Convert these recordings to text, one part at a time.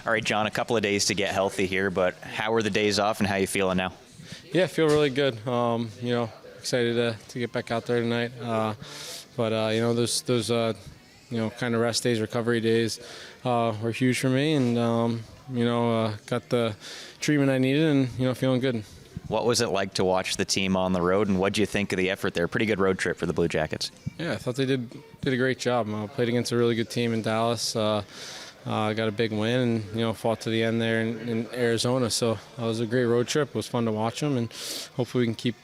All right, John, a couple of days to get healthy here, but how are the days off and how you feeling now? Yeah, I feel really good. Excited to get back out there tonight. Those kind of rest days, recovery days were huge for me, and got the treatment I needed, and feeling good. What was it like to watch the team on the road, and what do you think of the effort there? Pretty good road trip for the Blue Jackets. Yeah, I thought they did a great job. Played against a really good team in Dallas. Got a big win and, fought to the end there in Arizona. So it was a great road trip. It was fun to watch them, and hopefully we can keep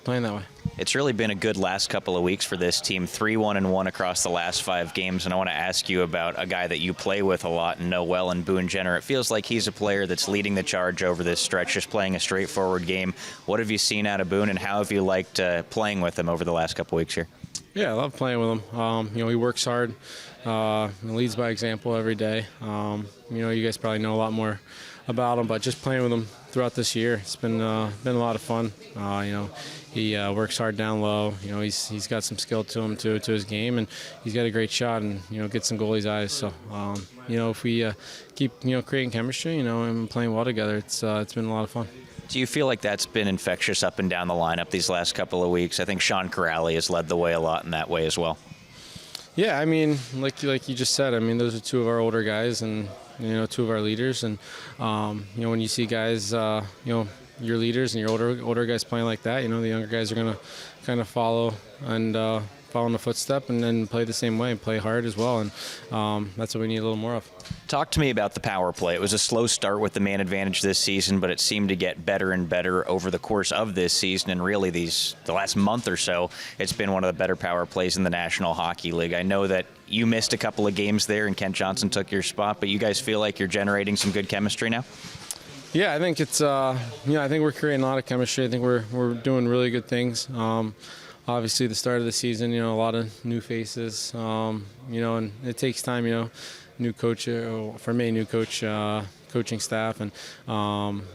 playing that way. It's really been a good last couple of weeks for this team, 3-1-1 across the last 5 games. And I want to ask you about a guy that you play with a lot and know well in Boone Jenner. It feels like he's a player that's leading the charge over this stretch, just playing a straightforward game. What have you seen out of Boone, and how have you liked playing with him over the last couple of weeks here? Yeah, I love playing with him. He works hard. Leads by example every day. You guys probably know a lot more about him, but just playing with him throughout this year, it's been a lot of fun. He works hard down low. He's got some skill to him to his game, and he's got a great shot, and gets in goalies' eyes. So if we keep creating chemistry, and playing well together, it's been a lot of fun. Do you feel like that's been infectious up and down the lineup these last couple of weeks? I think Sean Corrali has led the way a lot in that way as well. Yeah, like you just said, those are 2 of our older guys and, 2 of our leaders. And, when you see guys, your leaders and your older guys playing like that, the younger guys are going to kind of follow in the footstep and then play the same way and play hard as well. And that's what we need a little more of. Talk to me about the power play. It was a slow start with the man advantage this season, but it seemed to get better and better over the course of this season. And really the last month or so, it's been one of the better power plays in the National Hockey League. I know that you missed a couple of games there and Kent Johnson took your spot, but you guys feel like you're generating some good chemistry now? Yeah, I think it's, I think we're creating a lot of chemistry. I think we're doing really good things. Obviously, the start of the season, a lot of new faces, and it takes time, new coach, for me, new coach, coaching staff, and,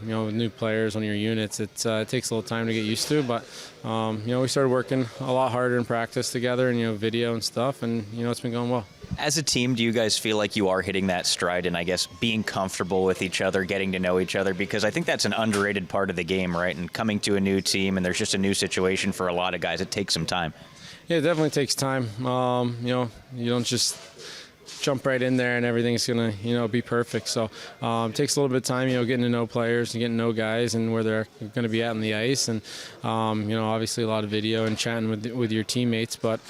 new players on your units. It takes a little time to get used to, but, we started working a lot harder in practice together and, video and stuff, and, it's been going well. As a team, do you guys feel like you are hitting that stride and, I guess, being comfortable with each other, getting to know each other? Because I think that's an underrated part of the game, right? And coming to a new team and there's just a new situation for a lot of guys, it takes some time. Yeah, it definitely takes time. You don't just jump right in there and everything's going to, be perfect. So it takes a little bit of time, getting to know players and getting to know guys and where they're going to be at on the ice. And, obviously a lot of video and chatting with your teammates. But,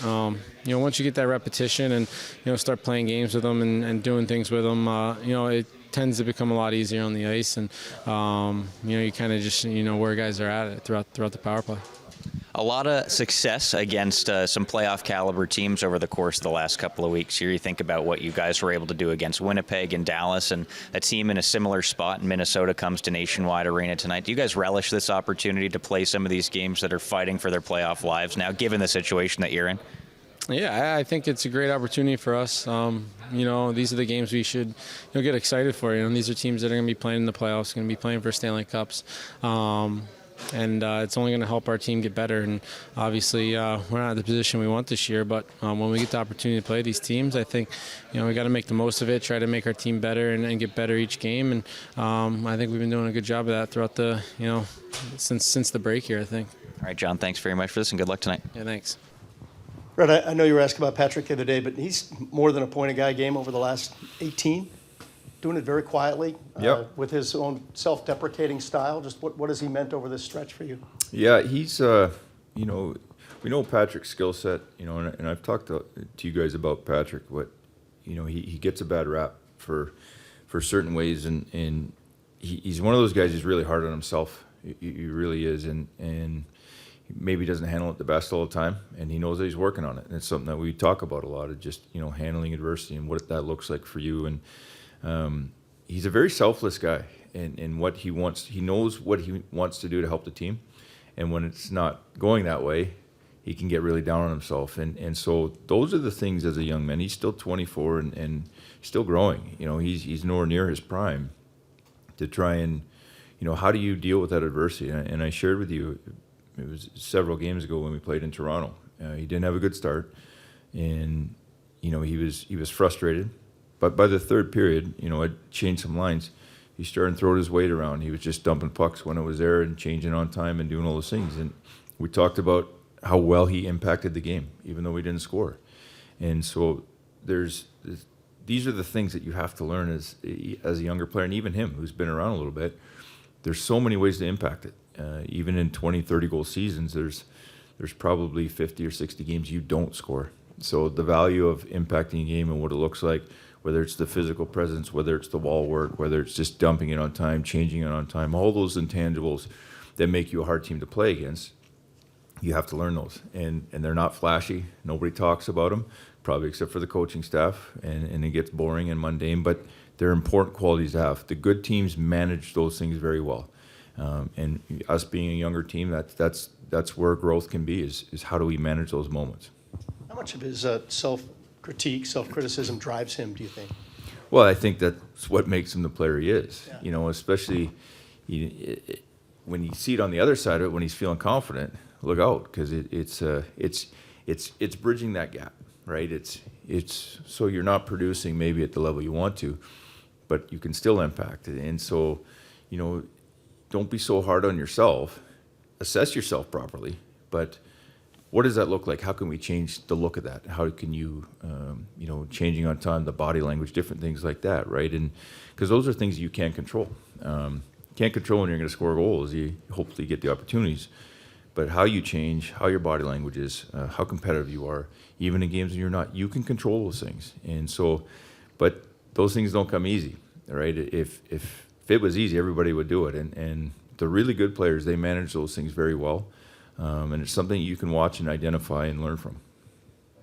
once you get that repetition and, start playing games with them and doing things with them, it tends to become a lot easier on the ice. And, you kind of just, where guys are at throughout the power play. A lot of success against some playoff caliber teams over the course of the last couple of weeks. Here you think about what you guys were able to do against Winnipeg and Dallas, and a team in a similar spot in Minnesota comes to Nationwide Arena tonight. Do you guys relish this opportunity to play some of these games that are fighting for their playoff lives now, given the situation that you're in? Yeah, I think it's a great opportunity for us. These are the games we should get excited for. These are teams that are going to be playing in the playoffs, going to be playing for Stanley Cups. And it's only going to help our team get better. And obviously, we're not in the position we want this year. But when we get the opportunity to play these teams, I think we got to make the most of it, try to make our team better and get better each game. And I think we've been doing a good job of that throughout the since the break here, I think. All right, John, thanks very much for this, and good luck tonight. Yeah, thanks. Brett, I know you were asking about Patrick the other day, but he's more than a point-a-guy game over the last 18. Doing it very quietly with his own self-deprecating style. Just what has he meant over this stretch for you? Yeah, he's, we know Patrick's skill set, and I've talked to you guys about Patrick. He gets a bad rap for certain ways, and he's one of those guys who's really hard on himself. He really is, and he maybe doesn't handle it the best all the time, and he knows that he's working on it. And it's something that we talk about a lot, of just, handling adversity and what that looks like for you. And he's a very selfless guy, and what he wants, he knows what he wants to do to help the team. And when it's not going that way, he can get really down on himself. And so those are the things as a young man. He's still 24 and still growing. He's nowhere near his prime to try and, how do you deal with that adversity? And I shared with you, it was several games ago when we played in Toronto. He didn't have a good start, and he was frustrated. But by the third period, I'd changed some lines. He started throwing his weight around. He was just dumping pucks when it was there and changing on time and doing all those things. And we talked about how well he impacted the game, even though we didn't score. And so these are the things that you have to learn as a younger player, and even him, who's been around a little bit. There's so many ways to impact it. Even in 20, 30 goal seasons, there's probably 50 or 60 games you don't score. So the value of impacting a game and what it looks like, whether it's the physical presence, whether it's the wall work, whether it's just dumping it on time, changing it on time, all those intangibles that make you a hard team to play against, you have to learn those. And they're not flashy. Nobody talks about them, probably except for the coaching staff, and it gets boring and mundane, but they're important qualities to have. The good teams manage those things very well. And us being a younger team, that's where growth can be, is how do we manage those moments. How much of his self-critique, self-criticism drives him, do you think? Well, I think that's what makes him the player he is. Yeah. Especially when you see it on the other side of it, when he's feeling confident, look out, because it's bridging that gap, right? It's so you're not producing maybe at the level you want to, but you can still impact it. And so, don't be so hard on yourself. Assess yourself properly, but what does that look like? How can we change the look of that? How can you, changing on time, the body language, different things like that, right? And because those are things you can't control. Can't control when you're going to score goals. You hopefully get the opportunities, but how you change, how your body language is, how competitive you are, even in games when you're not, you can control those things. And so, but those things don't come easy, right? If it was easy, everybody would do it. And the really good players, they manage those things very well. And it's something you can watch and identify and learn from.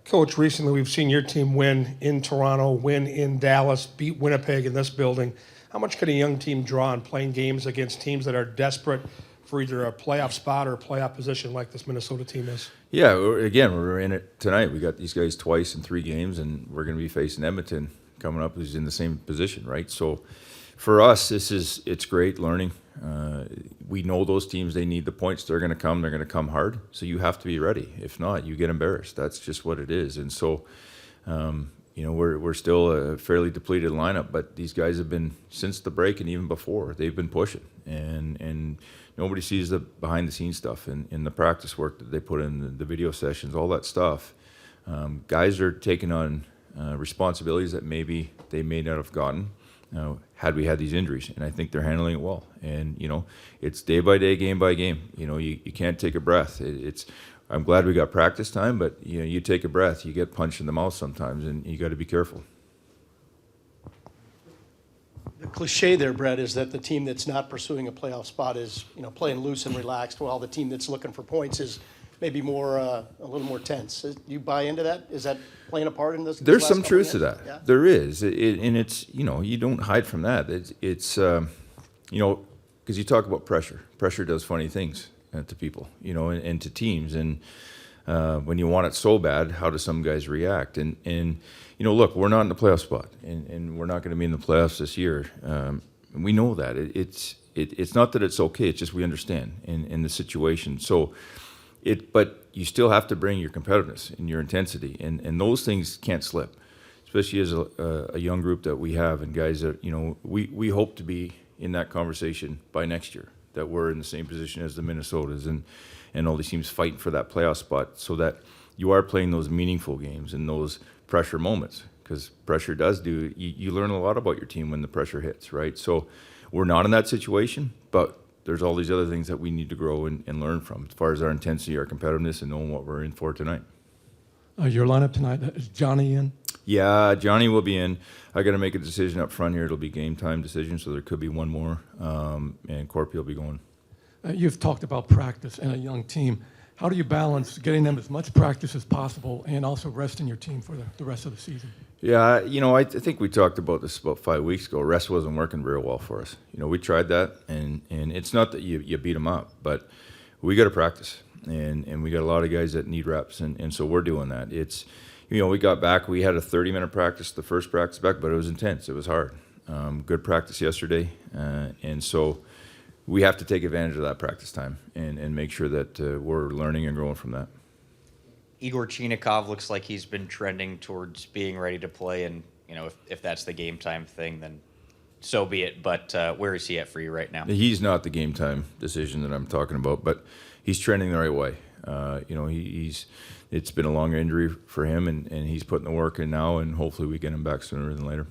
Coach, recently we've seen your team win in Toronto, win in Dallas, beat Winnipeg in this building. How much can a young team draw on playing games against teams that are desperate for either a playoff spot or a playoff position like this Minnesota team is? Yeah, we're in it tonight. We got these guys twice in 3 games, and we're going to be facing Edmonton coming up, who's in the same position, right? So for us, it's great learning. We know those teams, they need the points. They're going to come hard. So you have to be ready. If not, you get embarrassed. That's just what it is. And so, we're still a fairly depleted lineup, but these guys have been, since the break and even before, they've been pushing. And nobody sees the behind the scenes stuff in the practice work that they put in, the video sessions, all that stuff. Guys are taking on responsibilities that maybe they may not have gotten had we had these injuries, and I think they're handling it well. And it's day by day, game by game. You can't take a breath. I'm glad we got practice time, but you take a breath, you get punched in the mouth sometimes, and you got to be careful. The cliche there, Brett, is that the team that's not pursuing a playoff spot is, playing loose and relaxed, while the team that's looking for points is maybe more a little more tense. Do you buy into that? Is that playing a part in this? There's last some couple truth to games? that. Yeah? There is, and it's you don't hide from that. It's because you talk about pressure. Pressure does funny things to people, and to teams. And when you want it so bad, how do some guys react? And look, we're not in the playoff spot, and we're not going to be in the playoffs this year. And we know that. It's not that it's okay. It's just we understand in the situation. So. But you still have to bring your competitiveness and your intensity, and those things can't slip, especially as a young group that we have, and guys that we hope to be in that conversation by next year, that we're in the same position as the Minnesotas and all these teams fighting for that playoff spot, so that you are playing those meaningful games and those pressure moments, because pressure does you learn a lot about your team when the pressure hits, right? So we're not in that situation, but there's all these other things that we need to grow and learn from, as far as our intensity, our competitiveness, and knowing what we're in for tonight. Your lineup tonight, is Johnny in? Yeah, Johnny will be in. I got to make a decision up front here. It'll be game time decision, so there could be one more, and Corpy will be going. You've talked about practice and a young team. How do you balance getting them as much practice as possible and also resting your team for the rest of the season? Yeah, I think we talked about this about 5 weeks ago. Rest wasn't working very well for us. We tried that, and it's not that you beat them up, but we got to practice, and we got a lot of guys that need reps, and so we're doing that. It's, we got back, we had a 30-minute practice, the first practice back, but it was intense. It was hard. Good practice yesterday, and so we have to take advantage of that practice time and make sure that we're learning and growing from that. Igor Chinikov looks like he's been trending towards being ready to play, and if that's the game time thing, then so be it. But where is he at for you right now? He's not the game time decision that I'm talking about, but he's trending the right way. It's been a long injury for him, and he's putting the work in now, and hopefully we get him back sooner than later.